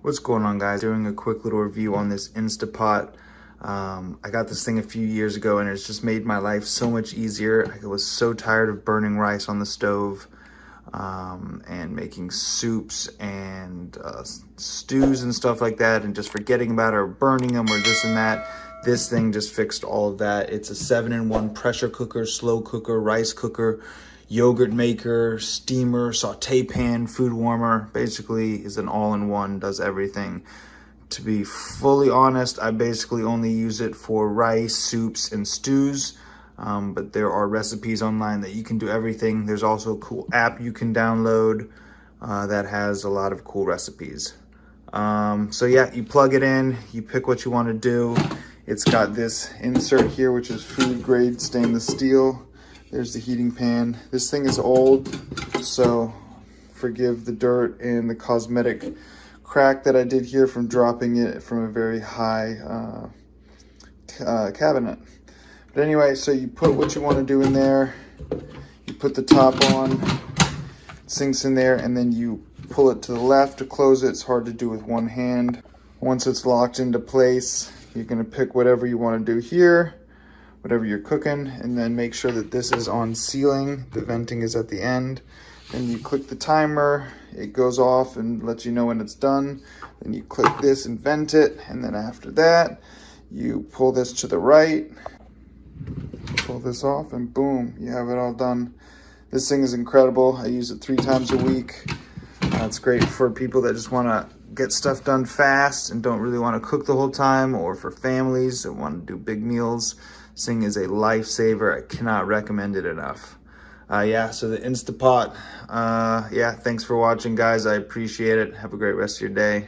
What's going on, guys? Doing a quick little review on this Instapot. I got this thing a few years ago and it's just made my life so much easier. I was so tired of burning rice on the stove and making soups and stews and stuff like that and just forgetting about it or burning them or this and that. This thing just fixed all of that. It's a 7-in-1 pressure cooker, slow cooker, rice cooker, yogurt maker, steamer, saute pan, food warmer. Basically is an all-in-one, does everything. To be fully honest, I basically only use it for rice, soups, and stews. But there are recipes online that you can do everything. There's also a cool app you can download that has a lot of cool recipes. So yeah, you plug it in, you pick what you want to do. It's got this insert here, which is food grade stainless steel. There's the heating pan. This thing is old, so forgive the dirt and the cosmetic crack that I did here from dropping it from a very high cabinet. But anyway, so you put what you want to do in there. You put the top on, it sinks in there, and then you pull it to the left to close it. It's hard to do with one hand. Once it's locked into place, you're going to pick whatever you want to do here, whatever you're cooking, and then make sure that this is on sealing. The venting is at the end. Then you click the timer, it goes off and lets you know when it's done. Then you click this and vent it, and then after that, you pull this to the right, pull this off, and boom, you have it all done. This thing is incredible. I use it 3 times a week. It's great for people that just want to get stuff done fast and don't really want to cook the whole time, or for families that want to do big meals. This thing is a lifesaver. I cannot recommend it enough. Yeah, so the Instapot. Yeah, thanks for watching, guys. I appreciate it. Have a great rest of your day.